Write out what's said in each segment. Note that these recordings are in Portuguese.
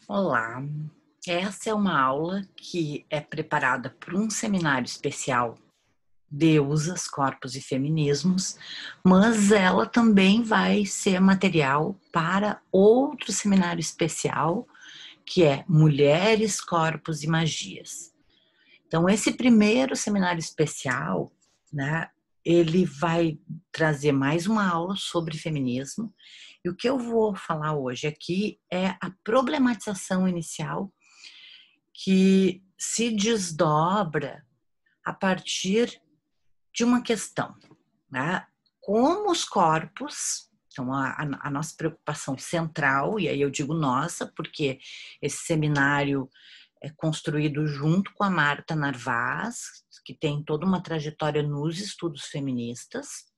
Olá, essa é uma aula que é preparada por um seminário especial Deusas, Corpos e Feminismos, mas ela também vai ser material para outro seminário especial, que é Mulheres, Corpos e Magias. Então, esse primeiro seminário especial, né, ele vai trazer mais uma aula sobre feminismo. E o que eu vou falar hoje aqui é a problematização inicial que se desdobra a partir de uma questão, né? Como os corpos, então a nossa preocupação central, e aí eu digo nossa, porque esse seminário é construído junto com a Marta Narvaz, que tem toda uma trajetória nos estudos feministas.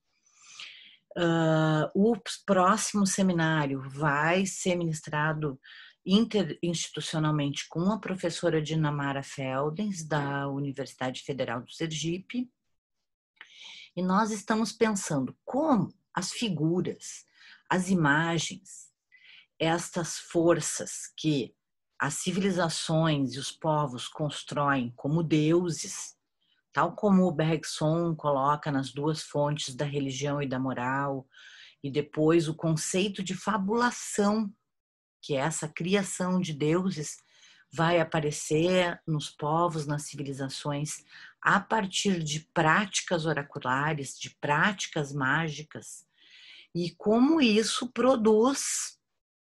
O próximo seminário vai ser ministrado interinstitucionalmente com a professora Dinamara Feldens, da Universidade Federal do Sergipe. E nós estamos pensando como as figuras, as imagens, estas forças que as civilizações e os povos constroem como deuses, tal como o Bergson coloca nas duas fontes da religião e da moral, e depois o conceito de fabulação, que é essa criação de deuses, vai aparecer nos povos, nas civilizações, a partir de práticas oraculares, de práticas mágicas, e como isso produz,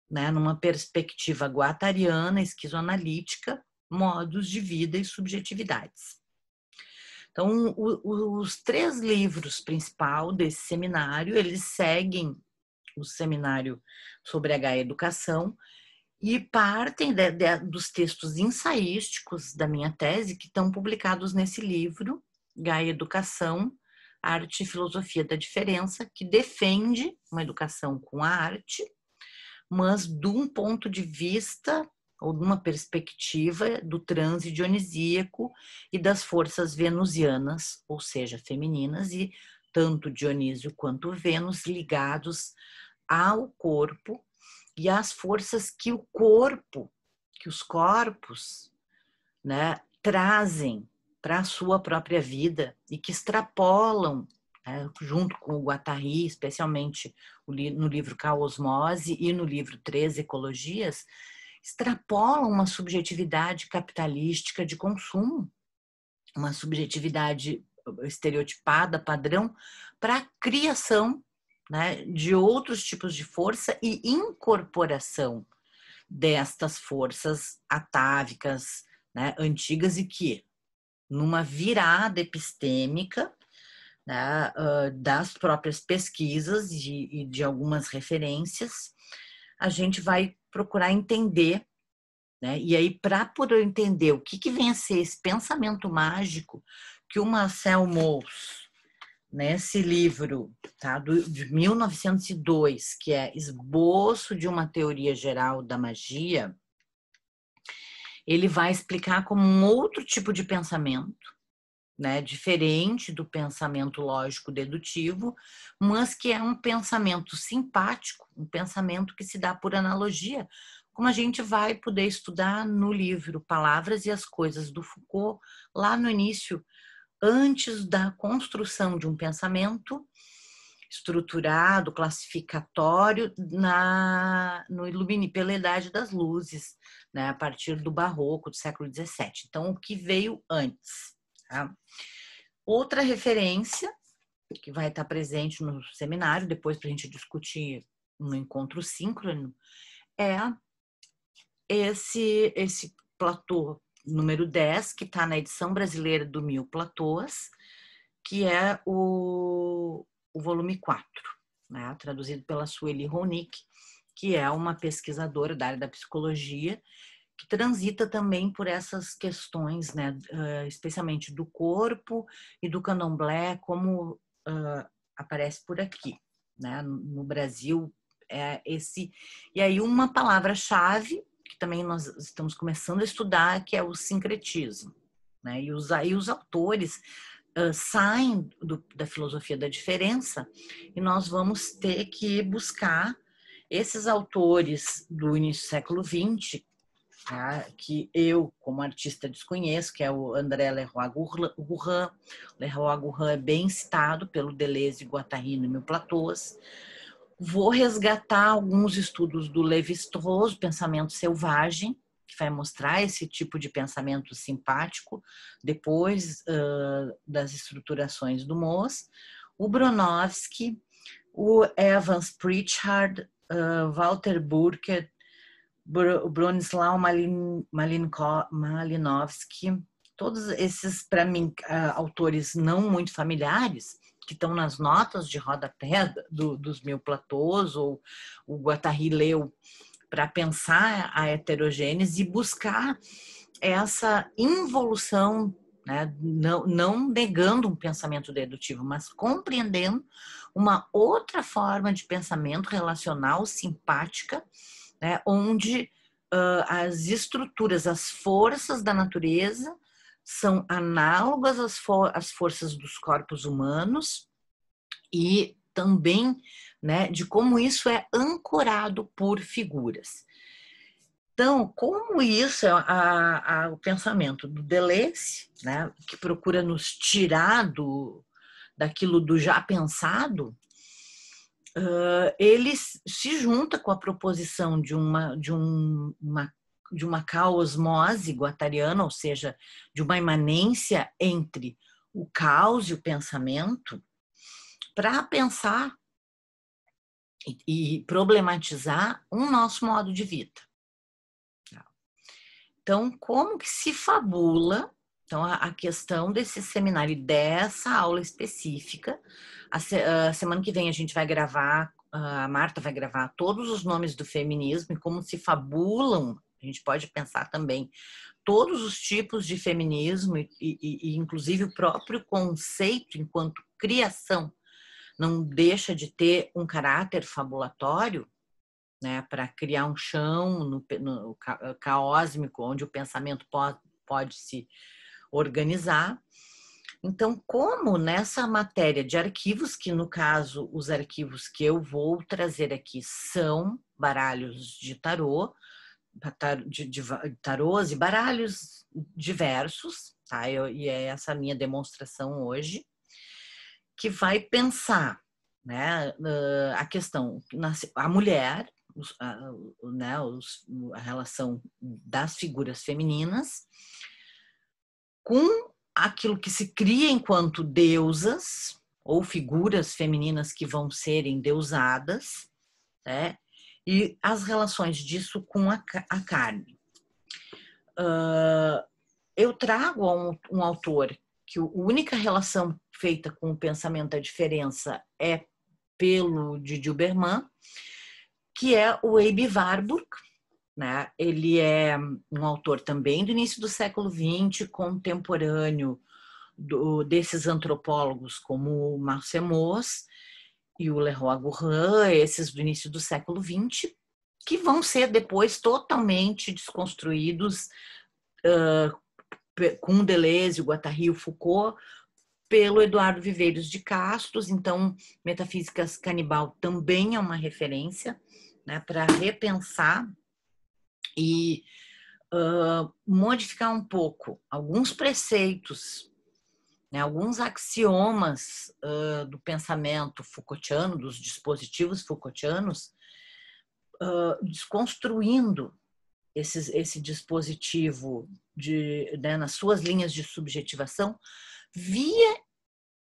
né, numa perspectiva guattariana, esquizoanalítica, modos de vida e subjetividades. Então, os três livros principais desse seminário, eles seguem o seminário sobre H-Educação e partem dos textos ensaísticos da minha tese, que estão publicados nesse livro, H-Educação, Arte e Filosofia da Diferença, que defende uma educação com a arte, mas de um ponto de vista ou de uma perspectiva do transe dionisíaco e das forças venusianas, ou seja, femininas, e tanto Dionísio quanto Vênus ligados ao corpo e às forças que o corpo, que os corpos, né, trazem para a sua própria vida e que extrapolam, né, junto com o Guattari, especialmente no livro Caosmose e no livro Três Ecologias, extrapolam uma subjetividade capitalística de consumo, uma subjetividade estereotipada, padrão, para a criação, né, de outros tipos de força e incorporação destas forças atávicas, né, antigas e que, numa virada epistêmica, né, das próprias pesquisas e de algumas referências, a gente vai procurar entender, né? E aí, para poder entender o que vem a ser esse pensamento mágico que o Marcel Mauss, nesse livro, tá, de 1902, que é Esboço de uma Teoria Geral da Magia, ele vai explicar como um outro tipo de pensamento, né, diferente do pensamento lógico-dedutivo, mas que é um pensamento simpático, um pensamento que se dá por analogia, como a gente vai poder estudar no livro Palavras e as Coisas do Foucault, lá no início, antes da construção de um pensamento estruturado, classificatório pela Idade das Luzes, né, a partir do Barroco do século XVII. Então, o que veio antes? Tá? Outra referência que vai estar presente no seminário, depois para a gente discutir no encontro síncrono, é esse platô número 10, que está na edição brasileira do Mil Platôs, que é o volume 4, né, traduzido pela Sueli Ronick, que é uma pesquisadora da área da psicologia, que transita também por essas questões, né, especialmente do corpo e do candomblé, como aparece por aqui, né, no Brasil. E aí uma palavra-chave, que também nós estamos começando a estudar, que é o sincretismo, né, e os autores saem da filosofia da diferença e nós vamos ter que buscar esses autores do início do século XX, tá? Que eu, como artista, desconheço, que é o André Lerroy-Gourhan. Lerroy-Gourhan é bem citado pelo Deleuze, Guattari no Mil Platôs. Vou resgatar alguns estudos do Lévi-Strauss, Pensamento Selvagem, que vai mostrar esse tipo de pensamento simpático depois das estruturações do Moos. O Bronowski, o Evans Pritchard, Walter Burkert, Bronislaw Malinowski, todos esses, para mim, autores não muito familiares, que estão nas notas de rodapé dos Mil Platôs, ou o Guattari leu para pensar a heterogênese e buscar essa involução, né? Não negando um pensamento dedutivo, mas compreendendo uma outra forma de pensamento relacional, simpática, né? Onde as estruturas, as forças da natureza são análogas às forças dos corpos humanos e também, né, de como isso é ancorado por figuras. Então, como isso é o pensamento do Deleuze, né, que procura nos tirar daquilo do já pensado, ele se junta com a proposição de uma caosmose guattariana, ou seja, de uma imanência entre o caos e o pensamento, para pensar e problematizar um nosso modo de vida. Então, como que se fabula? Então, a questão desse seminário, dessa aula específica, a semana que vem a gente vai gravar, a Marta vai gravar todos os nomes do feminismo e como se fabulam, a gente pode pensar também, todos os tipos de feminismo e inclusive o próprio conceito enquanto criação não deixa de ter um caráter fabulatório, né, para criar um chão no caósmico, onde o pensamento pode se organizar. Então, como nessa matéria de arquivos, que no caso os arquivos que eu vou trazer aqui são baralhos de tarô, de tarôs e baralhos diversos, tá? E é essa a minha demonstração hoje, que vai pensar, né, a questão, a mulher, né, a relação das figuras femininas com aquilo que se cria enquanto deusas ou figuras femininas que vão ser endeusadas, né, e as relações disso com a carne. Eu trago um autor que a única relação feita com o pensamento da diferença é pelo Didi Berman, que é o Aby Warburg, né? Ele é um autor também do início do século XX, contemporâneo desses antropólogos como o Marcel Mauss e o Lerroy-Gourhan, esses do início do século XX, que vão ser depois totalmente desconstruídos com Deleuze, o Guattari, o Foucault, pelo Eduardo Viveiros de Castro. Então, Metafísicas Canibal também é uma referência, né, para repensar e modificar um pouco alguns preceitos, né, alguns axiomas do pensamento Foucaultiano, dos dispositivos Foucaultianos, desconstruindo esse dispositivo né, nas suas linhas de subjetivação, via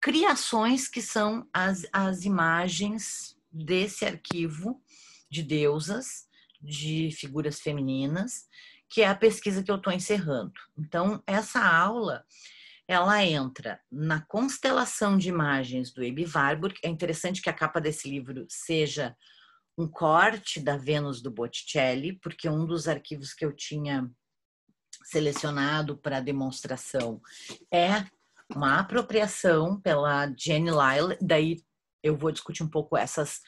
criações que são as imagens desse arquivo de deusas, de figuras femininas, que é a pesquisa que eu estou encerrando. Então, essa aula, ela entra na constelação de imagens do Aby Warburg. É interessante que a capa desse livro seja um corte da Vênus do Botticelli, porque um dos arquivos que eu tinha selecionado para demonstração é uma apropriação pela Jenny Lyle. Daí eu vou discutir um pouco essas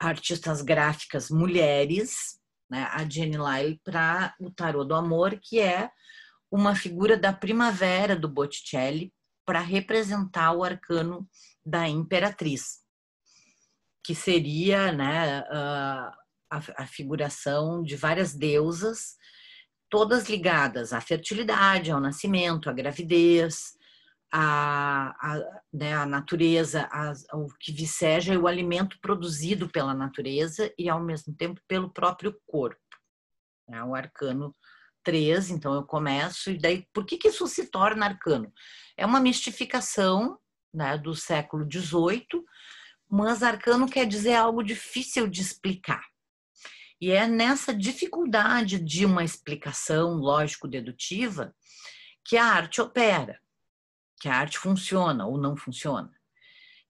artistas gráficas mulheres, né? A Jenny Lyle para o Tarô do Amor, que é uma figura da primavera do Botticelli para representar o arcano da imperatriz, que seria, né, a figuração de várias deusas todas ligadas à fertilidade, ao nascimento, à gravidez, né, a natureza, o que viceja o alimento produzido pela natureza e, ao mesmo tempo, pelo próprio corpo. É o arcano 3, então eu começo, e daí, por que isso se torna arcano? É uma mistificação, né, do século XVIII, mas arcano quer dizer algo difícil de explicar. E é nessa dificuldade de uma explicação lógico-dedutiva que a arte opera, que a arte funciona ou não funciona.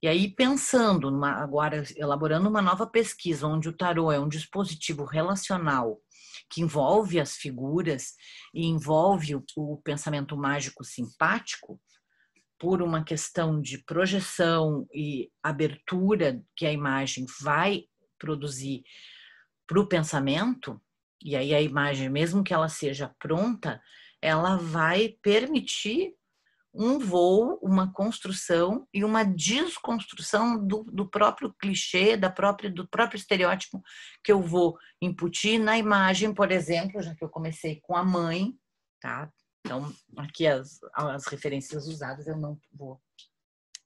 E aí, pensando, agora elaborando uma nova pesquisa, onde o tarô é um dispositivo relacional que envolve as figuras e envolve o pensamento mágico simpático, por uma questão de projeção e abertura que a imagem vai produzir para o pensamento, e aí a imagem, mesmo que ela seja pronta, ela vai permitir um voo, uma construção e uma desconstrução do próprio clichê, do próprio estereótipo que eu vou incutir na imagem, por exemplo, já que eu comecei com a mãe, tá? Então, aqui as referências usadas eu não vou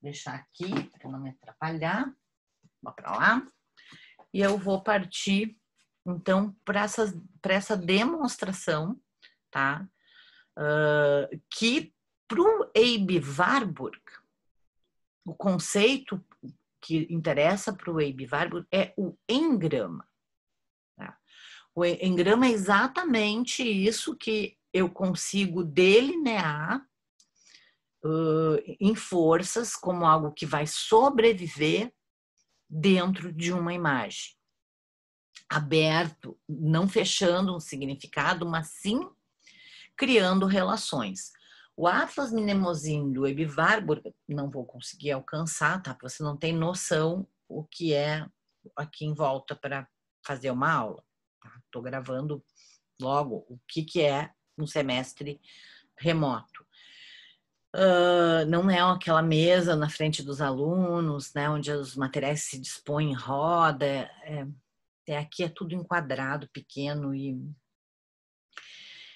deixar aqui para não me atrapalhar. Vou para lá. E eu vou partir, então, para essa demonstração, tá? Que para o Aby Warburg, o conceito que interessa para o Aby Warburg é o engrama. Tá? O engrama é exatamente isso que eu consigo delinear em forças como algo que vai sobreviver dentro de uma imagem. Aberto, não fechando um significado, mas sim criando relações. O Atlas Mnemosyne do Aby Warburg, não vou conseguir alcançar, tá? Você não tem noção o que é aqui em volta para fazer uma aula. Estou gravando logo o que é um semestre remoto. Não é aquela mesa na frente dos alunos, né, onde os materiais se dispõem em roda. Aqui é tudo enquadrado, pequeno e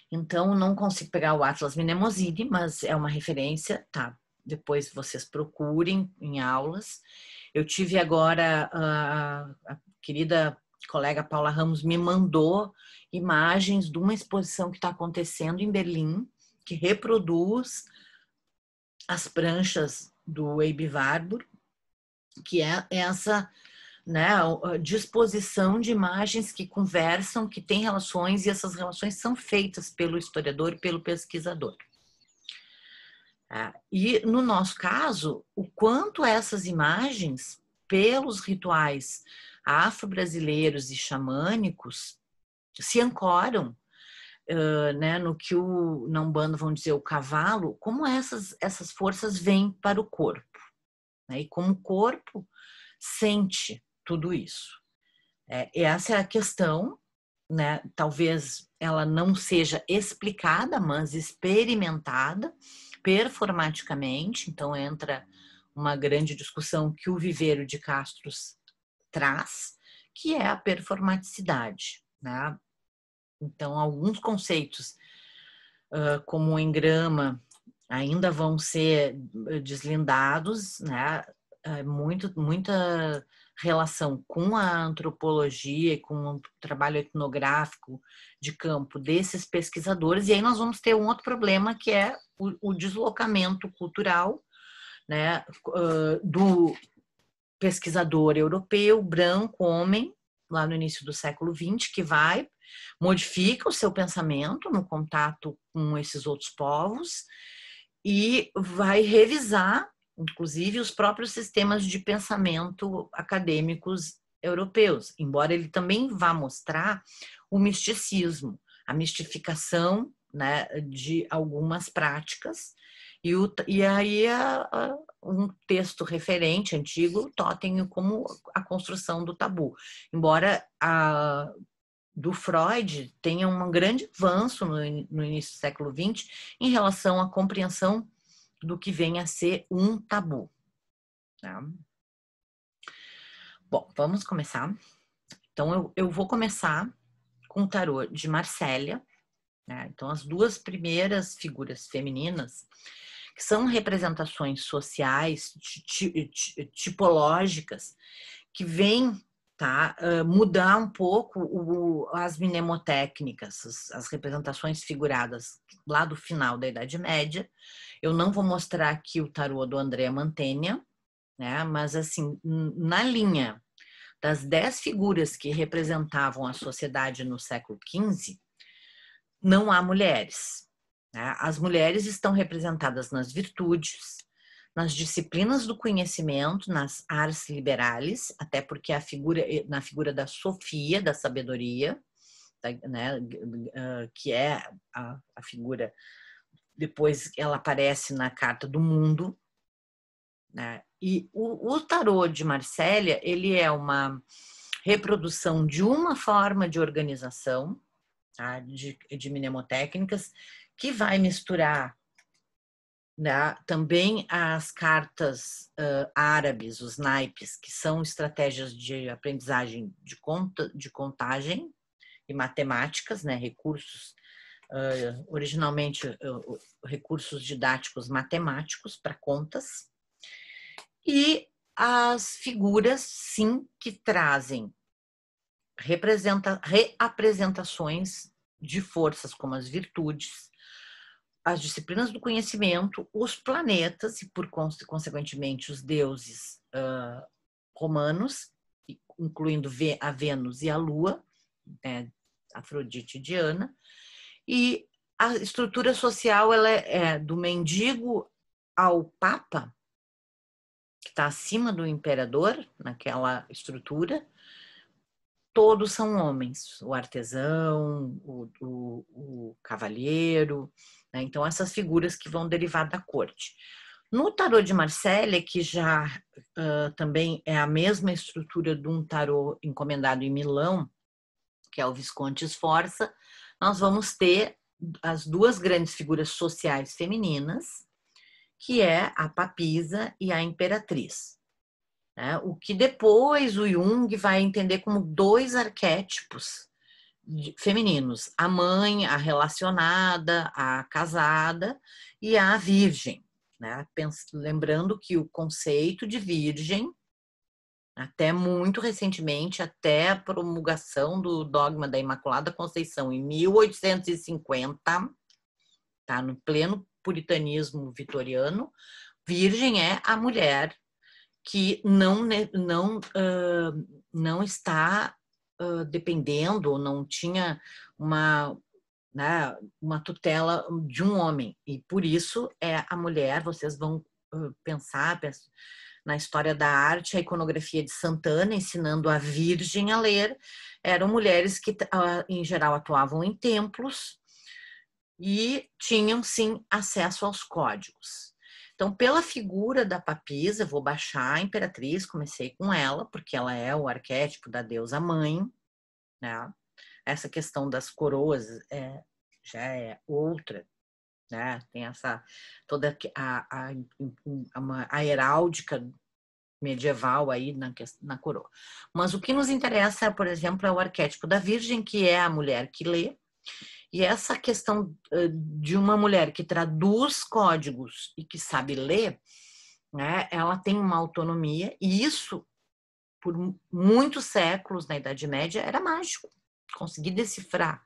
então, não consigo pegar o Atlas Mnemosyne, mas é uma referência, tá? Depois vocês procurem em aulas. Eu tive agora, a querida colega Paula Ramos me mandou imagens de uma exposição que está acontecendo em Berlim, que reproduz as pranchas do Aby Warburg, que é essa, né, a disposição de imagens que conversam, que têm relações, e essas relações são feitas pelo historiador e pelo pesquisador. E no nosso caso, o quanto essas imagens, pelos rituais afro-brasileiros e xamânicos, se ancoram, né, no que na Umbanda vão dizer o cavalo, como essas forças vêm para o corpo, né, e como o corpo sente tudo isso. Essa é a questão, né? Talvez ela não seja explicada, mas experimentada performaticamente. Então entra uma grande discussão que o Viveiro de Castros traz, que é a performaticidade, né? Então alguns conceitos, como o engrama, ainda vão ser deslindados, né? Muita relação com a antropologia e com o trabalho etnográfico de campo desses pesquisadores, e aí nós vamos ter um outro problema, que é o deslocamento cultural, né, do pesquisador europeu, branco, homem, lá no início do século XX, que modifica o seu pensamento no contato com esses outros povos e vai revisar, inclusive, os próprios sistemas de pensamento acadêmicos europeus, embora ele também vá mostrar o misticismo, a mistificação, né, de algumas práticas, e aí um texto referente antigo totem como a construção do tabu, embora do Freud tenha um grande avanço no início do século XX em relação à compreensão do que vem a ser um tabu. Tá? Bom, vamos começar. Então, eu vou começar com o tarô de Marsella, né? Então, as duas primeiras figuras femininas, que são representações sociais, tipológicas, que vêm, tá, mudar um pouco as mnemotécnicas, as representações figuradas lá do final da Idade Média. Eu não vou mostrar aqui o tarô do Andrea Mantegna, né? Mas assim, na linha das 10 figuras que representavam a sociedade no século XV, não há mulheres, né? As mulheres estão representadas nas virtudes, nas disciplinas do conhecimento, nas artes liberales, até porque na figura da Sofia, da sabedoria, né, que é a figura, depois ela aparece na Carta do Mundo, né? E o tarô de Marsella, ele é uma reprodução de uma forma de organização, tá, de mnemotécnicas, que vai misturar, né, também as cartas árabes, os naipes, que são estratégias de aprendizagem de contagem e matemáticas, né, recursos, originalmente recursos didáticos matemáticos para contas, e as figuras, sim, que trazem reapresentações de forças como as virtudes, as disciplinas do conhecimento, os planetas e, por consequentemente, os deuses romanos, incluindo a Vênus e a Lua, né, Afrodite e Diana, e a estrutura social ela é do mendigo ao papa, que está acima do imperador, naquela estrutura. Todos são homens, o artesão, o cavalheiro, né? Então essas figuras que vão derivar da corte. No tarô de Marsella, que já também é a mesma estrutura de um tarô encomendado em Milão, que é o Visconti Sforza, nós vamos ter as duas grandes figuras sociais femininas, que é a papisa e a imperatriz, né? O que depois o Jung vai entender como dois arquétipos femininos: a mãe, a relacionada, a casada e a virgem, né? Lembrando que o conceito de virgem, até muito recentemente, até a promulgação do dogma da Imaculada Conceição em 1850, tá? No pleno puritanismo vitoriano, virgem é a mulher que não está dependendo, ou não tinha uma, né, uma tutela de um homem. E por isso é a mulher, vocês vão pensar na história da arte, a iconografia de Santana, ensinando a virgem a ler, eram mulheres que, em geral, atuavam em templos e tinham, sim, acesso aos códigos. Então, pela figura da papisa, eu vou baixar a imperatriz, comecei com ela, porque ela é o arquétipo da deusa mãe, né? Essa questão das coroas já é outra, né? Tem essa toda a heráldica medieval aí na coroa. Mas o que nos interessa, por exemplo, é o arquétipo da virgem, que é a mulher que lê. E essa questão de uma mulher que traduz códigos e que sabe ler, né, ela tem uma autonomia, e isso, por muitos séculos na Idade Média, era mágico. Conseguir decifrar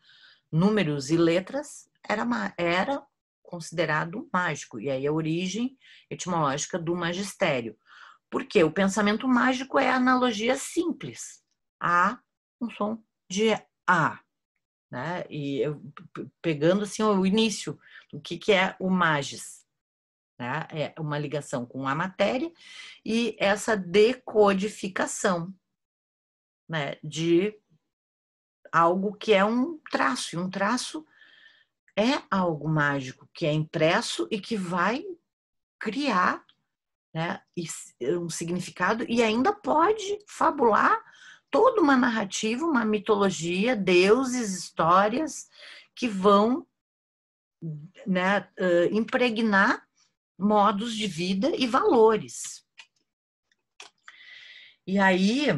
números e letras era considerado mágico. E aí a origem etimológica do magistério. Porque o pensamento mágico é a analogia simples. A, um som de A. Né? E eu, pegando assim o início, o que é o magis, né? É uma ligação com a matéria e essa decodificação, né, de algo que é um traço, e um traço é algo mágico que é impresso e que vai criar, né, um significado, e ainda pode fabular toda uma narrativa, uma mitologia, deuses, histórias que vão, né, impregnar modos de vida e valores. E aí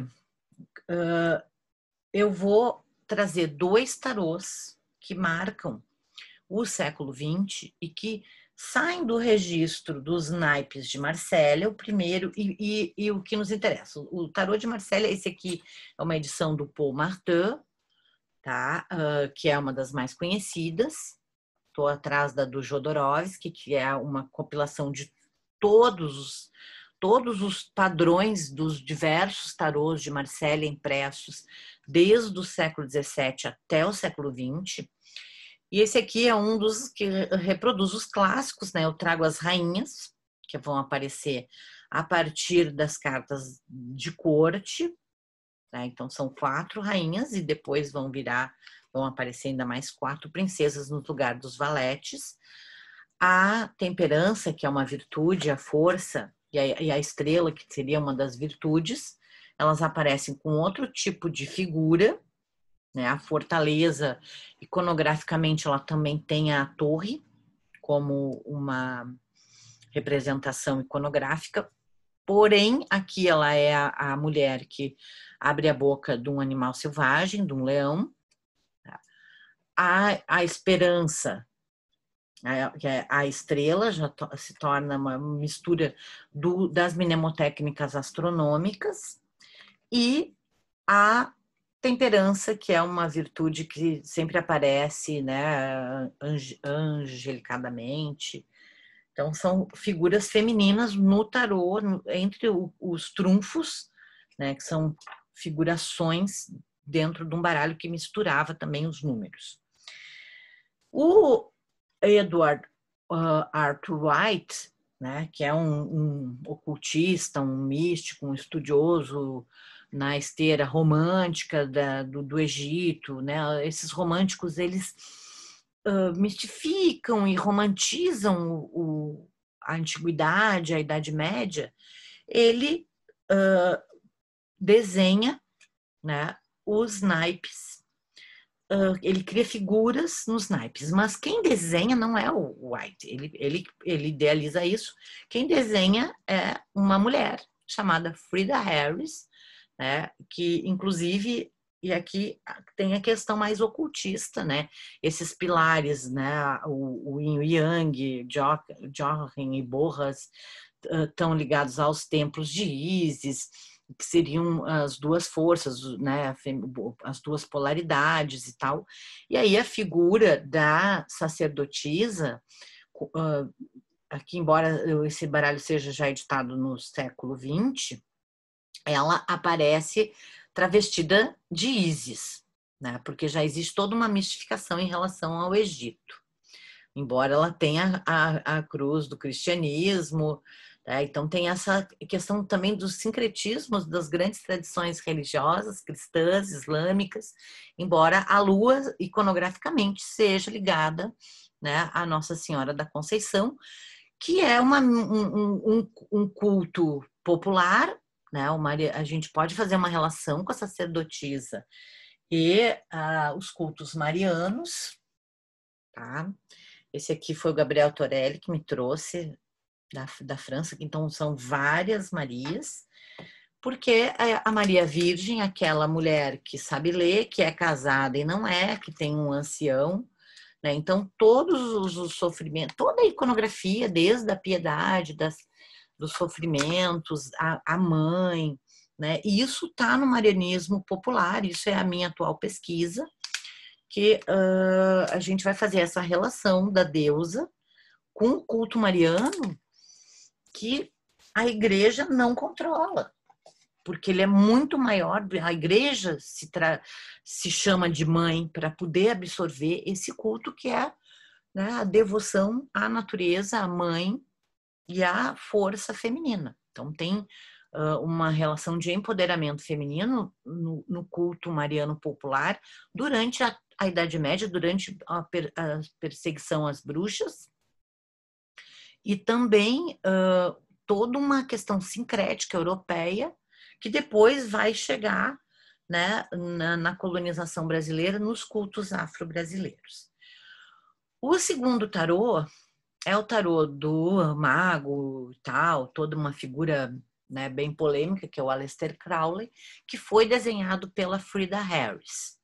eu vou trazer dois tarôs que marcam o século XX e que saem do registro dos naipes de Marsella, o primeiro, e o que nos interessa. O tarô de Marsella, esse aqui é uma edição do Paul Martin, tá? Que é uma das mais conhecidas. Estou atrás da do Jodorowsky, que é uma compilação de todos os padrões dos diversos tarôs de Marsella impressos desde o século XVII até o século XX. E esse aqui é um dos que reproduz os clássicos, né? Eu trago as rainhas, que vão aparecer a partir das cartas de corte, né? Então são 4 rainhas e depois vão aparecer ainda mais 4 princesas no lugar dos valetes. A temperança, que é uma virtude, a força e a estrela, que seria uma das virtudes, elas aparecem com outro tipo de figura, né? A fortaleza, iconograficamente, ela também tem a torre como uma representação iconográfica, porém, aqui ela é a mulher que abre a boca de um animal selvagem, de um leão. A esperança, que é a estrela, já se torna uma mistura das mnemotécnicas astronômicas, e a temperança, que é uma virtude que sempre aparece, né, angelicadamente. Então, são figuras femininas no tarô, entre os trunfos, né, que são figurações dentro de um baralho que misturava também os números. O Edward Arthur White, né, que é um ocultista, um místico, um estudioso na esteira romântica do Egito, né? Esses românticos, eles mistificam e romantizam a antiguidade, a Idade Média. Ele desenha, né, os naipes, ele cria figuras nos naipes, mas quem desenha não é o White, ele idealiza isso. Quem desenha é uma mulher chamada Frida Harris, né, que inclusive, e aqui tem a questão mais ocultista, né, esses pilares, né, o Yin e Yang, Jochen e Boas, estão ligados aos templos de Ísis, que seriam as duas forças, né, as duas polaridades e tal. E aí a figura da sacerdotisa, aqui, embora esse baralho seja já editado no século XX, ela aparece travestida de Ísis, né, porque já existe toda uma mistificação em relação ao Egito. Embora ela tenha a cruz do cristianismo, né? Então tem essa questão também dos sincretismos das grandes tradições religiosas, cristãs, islâmicas, embora a lua iconograficamente seja ligada, né, à Nossa Senhora da Conceição, que é um culto popular, né? A gente pode fazer uma relação com a sacerdotisa e os cultos marianos, tá? Esse aqui foi o Gabriel Torelli que me trouxe da França, então são várias Marias, porque a Maria Virgem, aquela mulher que sabe ler, que é casada e não é, que tem um ancião, né? Então todos os sofrimentos, toda a iconografia, desde a piedade, dos sofrimentos, a mãe, né? E isso está no marianismo popular, isso é a minha atual pesquisa, que a gente vai fazer essa relação da deusa com o culto mariano que a igreja não controla, porque ele é muito maior. A igreja se chama de mãe para poder absorver esse culto que é, né, a devoção à natureza, à mãe e à força feminina. Então tem uma relação de empoderamento feminino no culto mariano popular durante a Idade Média, durante a perseguição às bruxas, e também toda uma questão sincrética europeia que depois vai chegar, né, na colonização brasileira, nos cultos afro-brasileiros. O segundo tarô é o tarô do mago e tal, toda uma figura, né, bem polêmica, que é o Aleister Crowley, que foi desenhado pela Frida Harris.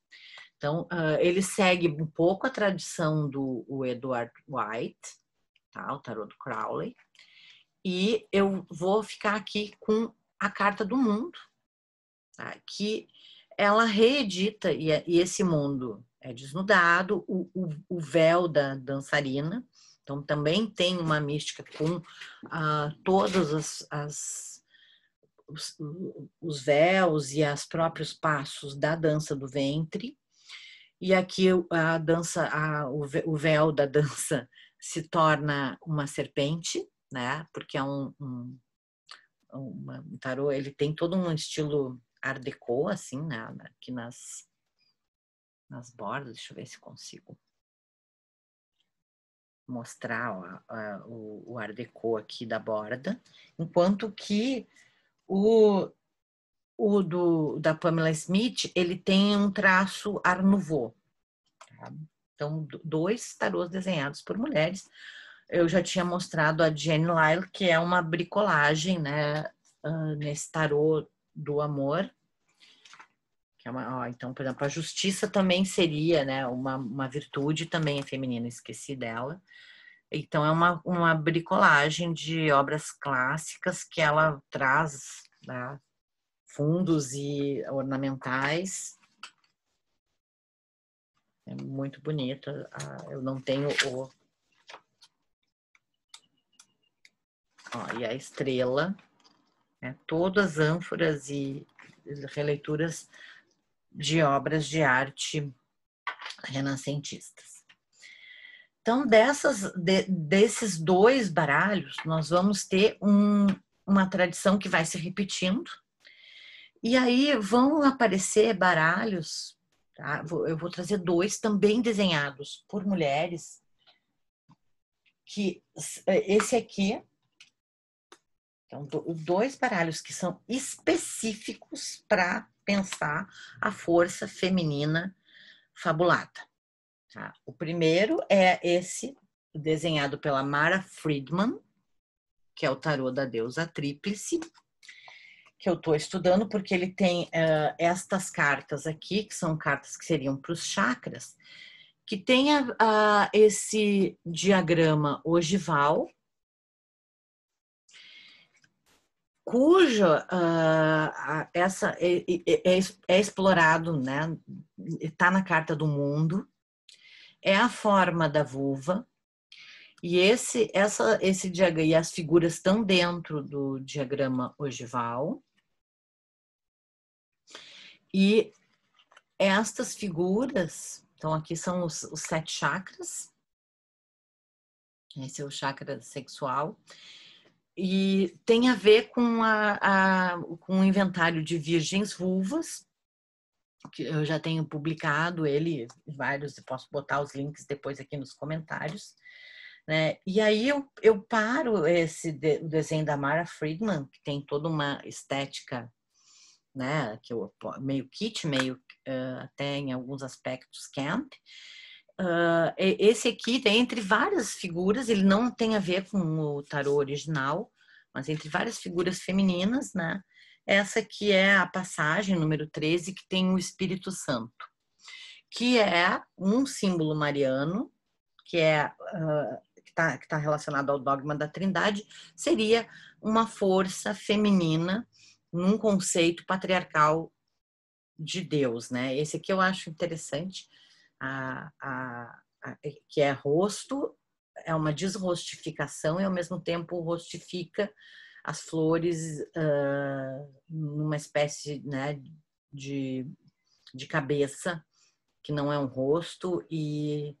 Então, ele segue um pouco a tradição do Edward White, tá? O tarô do Crowley. E eu vou ficar aqui com a carta do mundo, tá? Que ela reedita, e esse mundo é desnudado, o véu da dançarina. Então, também tem uma mística com todos os véus e os próprios passos da dança do ventre. E aqui a dança, o véu da dança se torna uma serpente, né? Porque é um tarô, ele tem todo um estilo Art Deco, assim, né? Aqui nas bordas. Deixa eu ver se consigo mostrar o Art Deco aqui da borda, enquanto que da Pamela Smith, ele tem um traço Art Nouveau. Tá? Então, 2 tarôs desenhados por mulheres. Eu já tinha mostrado a Jenny Lyle, que é uma bricolagem, né, nesse tarô do amor. Que é então, por exemplo, a justiça também seria, né, uma virtude, também é feminina, esqueci dela. Então, é uma bricolagem de obras clássicas que ela traz, né, fundos e ornamentais. É muito bonita. Eu não tenho e a estrela, né? Todas ânforas e releituras de obras de arte renascentistas. Então, desses 2 baralhos, nós vamos ter uma tradição que vai se repetindo. E aí vão aparecer baralhos, tá? Eu vou trazer 2 também desenhados por mulheres, que esse aqui, então, 2 baralhos que são específicos para pensar a força feminina fabulada. Tá? O primeiro é esse, desenhado pela Mara Friedman, que é o tarô da deusa tríplice, que eu estou estudando porque ele tem estas cartas aqui, que são cartas que seriam para os chakras, que tem esse diagrama ogival, cuja essa é explorado, né? Está na carta do mundo, é a forma da vulva, e esse diagrama e as figuras estão dentro do diagrama ogival. E estas figuras, então aqui são os 7 chakras. Esse é o chakra sexual. E tem a ver com com o inventário de virgens vulvas, que eu já tenho publicado ele, vários, eu posso botar os links depois aqui nos comentários. Né? E aí eu paro o desenho da Mara Friedman, que tem toda uma estética, né, que meio kit, meio até em alguns aspectos camp. Esse aqui tem entre várias figuras, ele não tem a ver com o tarô original, mas entre várias figuras femininas, né? Essa aqui é a passagem número 13, que tem o Espírito Santo, que é um símbolo mariano, que está relacionado ao dogma da Trindade, seria uma força feminina num conceito patriarcal de Deus, né? Esse aqui eu acho interessante, que é rosto, é uma desrostificação e ao mesmo tempo rostifica as flores numa espécie, né, de cabeça, que não é um rosto e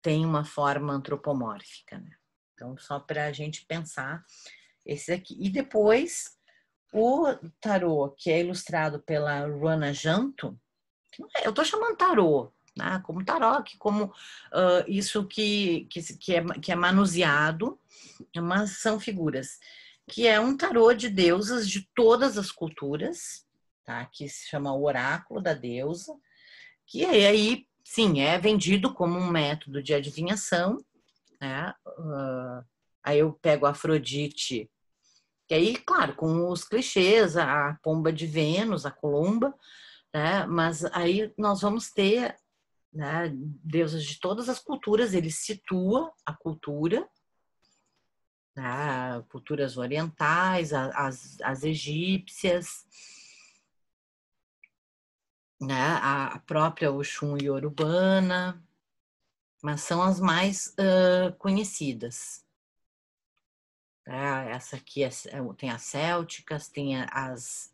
tem uma forma antropomórfica, né? Então, só para a gente pensar esse aqui. E depois, o tarô, que é ilustrado pela Ruana Janto, eu estou chamando tarô, né? Como tarô, como isso que é manuseado, mas são figuras, que é um tarô de deusas de todas as culturas, tá? Que se chama o Oráculo da Deusa, que aí, sim, é vendido como um método de adivinhação, né? Aí eu pego a Afrodite, que aí, claro, com os clichês, a pomba de Vênus, a Columba, né? Mas aí nós vamos ter, né, deuses de todas as culturas, ele situa a cultura, né, culturas orientais, as egípcias, né, a própria Oxum iorubana, mas são as mais conhecidas. Essa aqui tem as célticas, tem as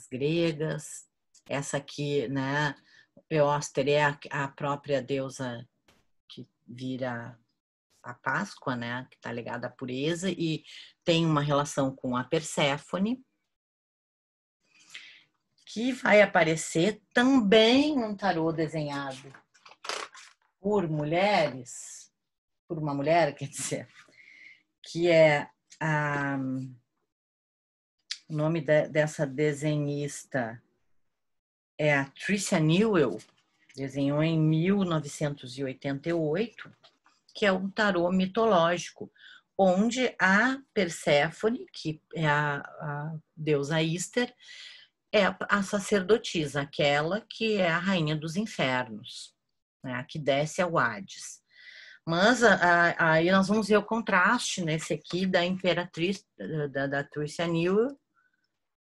gregas, essa aqui, né, Eóster é a própria deusa que vira a Páscoa, né, que está ligada à pureza e tem uma relação com a Perséfone, que vai aparecer também um tarô desenhado por mulheres, por uma mulher, quer dizer, que é o nome dessa desenhista é a Tricia Newell, desenhou em 1988, que é um tarô mitológico, onde a Perséfone, que é a deusa Íster, é a sacerdotisa, aquela que é a rainha dos infernos, né, a que desce ao Hades. Mas aí nós vamos ver o contraste nesse aqui da imperatriz, da Tricia Newell,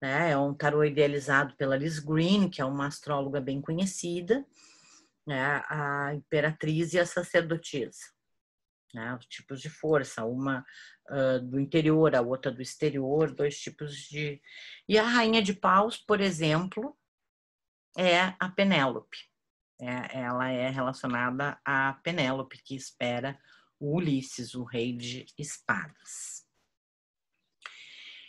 né, é um tarô idealizado pela Liz Green, que é uma astróloga bem conhecida, né, a imperatriz e a sacerdotisa. Né, os tipos de força, uma do interior, a outra do exterior, dois tipos de... E a rainha de paus, por exemplo, é a Penélope. Ela é relacionada a Penélope, que espera o Ulisses, o rei de espadas.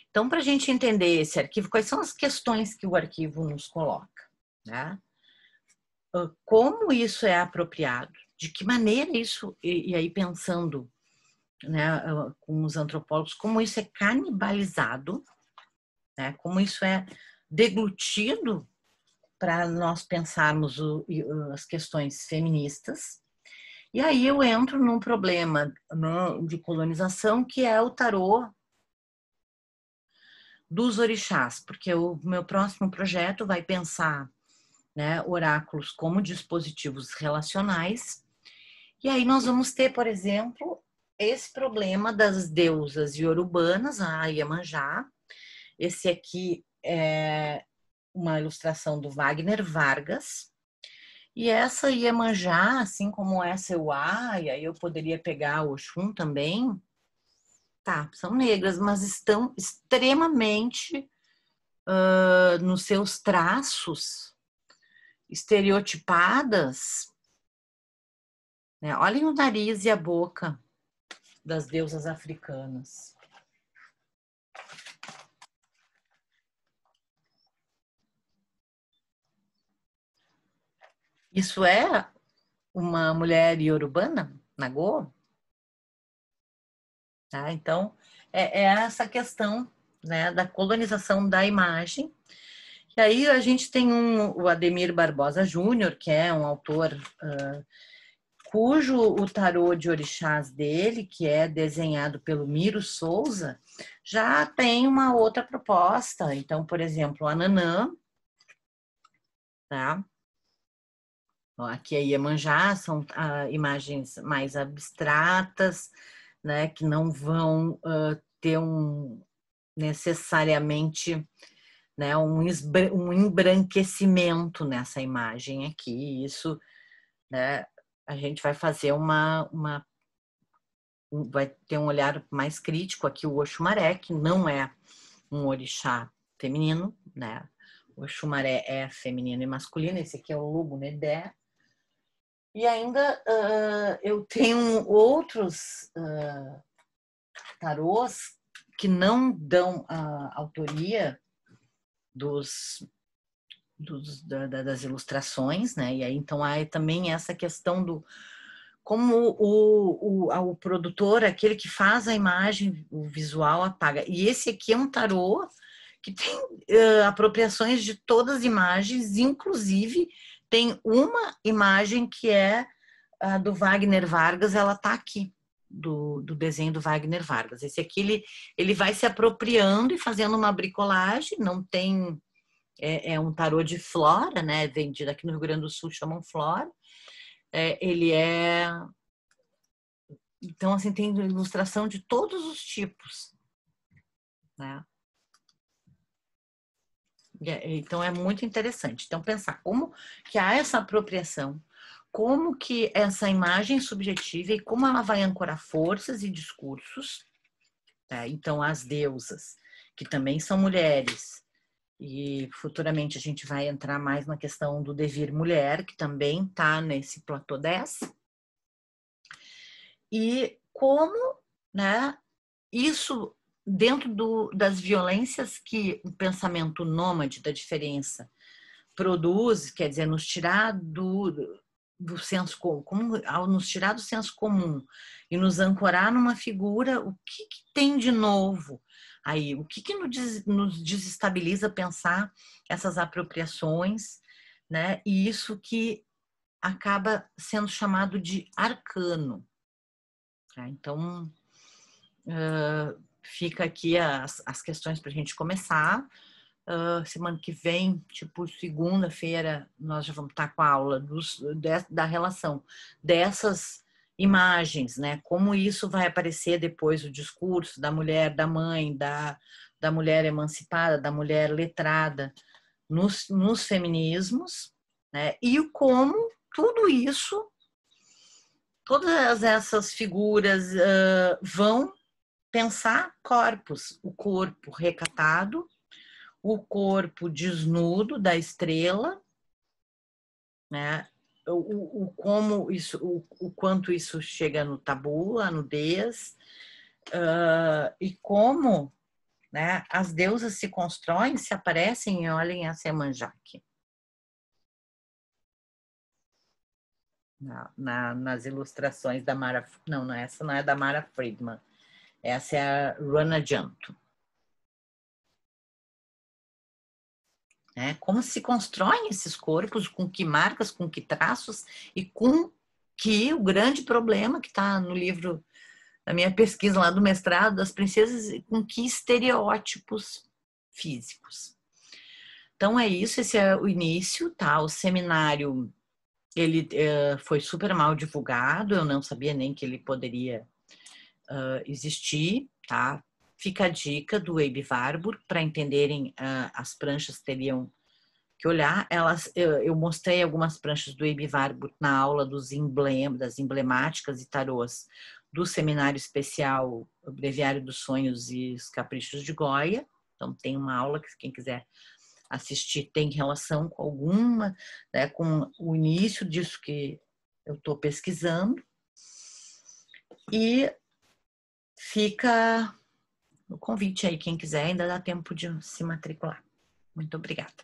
Então, para a gente entender esse arquivo, quais são as questões que o arquivo nos coloca? Né? Como isso é apropriado? De que maneira isso, e aí pensando, né, com os antropólogos, como isso é canibalizado, né, como isso é deglutido para nós pensarmos as questões feministas. E aí eu entro num problema de colonização, que é o tarô dos orixás, porque o meu próximo projeto vai pensar, né, oráculos como dispositivos relacionais. E aí nós vamos ter, por exemplo, esse problema das deusas iorubanas, a Iemanjá. Esse aqui é uma ilustração do Wagner Vargas. E essa Iemanjá, assim como essa Euá, e aí eu poderia pegar o Oxum também, tá, são negras, mas estão extremamente nos seus traços estereotipadas, né? Olhem o nariz e a boca das deusas africanas. Isso é uma mulher iorubana, Nagô? Tá? Então, é essa questão, né, da colonização da imagem. E aí a gente tem o Ademir Barbosa Júnior, que é um autor cujo o tarô de orixás dele, que é desenhado pelo Miro Souza, já tem uma outra proposta. Então, por exemplo, a Nanã, tá? Aqui a Iemanjá são imagens mais abstratas, né, que não vão ter necessariamente, né, um embranquecimento nessa imagem aqui. Isso, né, a gente vai fazer vai ter um olhar mais crítico aqui. O Oxumaré, que não é um orixá feminino, né? O Oxumaré é feminino e masculino. Esse aqui é o Lobo Nedé. E ainda eu tenho outros tarôs que não dão a autoria das ilustrações, né? E aí então há também essa questão do como o produtor, aquele que faz a imagem, o visual apaga. E esse aqui é um tarô que tem apropriações de todas as imagens, inclusive tem uma imagem que é a do Wagner Vargas, ela está aqui, do desenho do Wagner Vargas. Esse aqui ele vai se apropriando e fazendo uma bricolagem, não tem É um tarô de flora, né? Vendido aqui no Rio Grande do Sul, chamam flora. Ele é... Então, assim, tem ilustração de todos os tipos, né? Então, é muito interessante. Então, pensar como que há essa apropriação, como que essa imagem subjetiva e como ela vai ancorar forças e discursos, tá? Então, as deusas, que também são mulheres, e futuramente a gente vai entrar mais na questão do devir mulher, que também está nesse platô 10. E como, né, isso dentro das violências que o pensamento nômade da diferença produz, quer dizer, nos tirar do senso comum, ao nos tirar do senso comum e nos ancorar numa figura, o que tem de novo aí? O que nos desestabiliza pensar essas apropriações, né? E isso que acaba sendo chamado de arcano. Tá? Então, fica aqui as questões para a gente começar. Semana que vem, tipo segunda-feira, nós já vamos estar com a aula da relação dessas imagens, né? Como isso vai aparecer depois o discurso da mulher, da mãe, da mulher emancipada, da mulher letrada nos feminismos, né? E como tudo isso, todas essas figuras vão pensar corpos, o corpo recatado, o corpo desnudo da estrela, né? Como isso, o quanto isso chega no tabu, a nudez, e como, né, as deusas se constroem, se aparecem, olhem a Iemanjá aqui. Nas ilustrações da Mara, não, essa não é da Mara Friedman, essa é a Rana Janto. Como se constroem esses corpos, com que marcas, com que traços e com que o grande problema que está no livro da minha pesquisa lá do mestrado das princesas, com que estereótipos físicos. Então é isso, esse é o início, tá? O seminário ele foi super mal divulgado, eu não sabia nem que ele poderia existir, tá? Fica a dica do Abe Warburg, para entenderem, as pranchas teriam que olhar. Eu mostrei algumas pranchas do Abe Warburg na aula das emblemáticas e tarôs do seminário especial o Breviário dos Sonhos e os Caprichos de Goya. Então tem uma aula que quem quiser assistir tem relação com alguma, né, com o início disso que eu estou pesquisando. E fica o convite aí, quem quiser, ainda dá tempo de se matricular. Muito obrigada.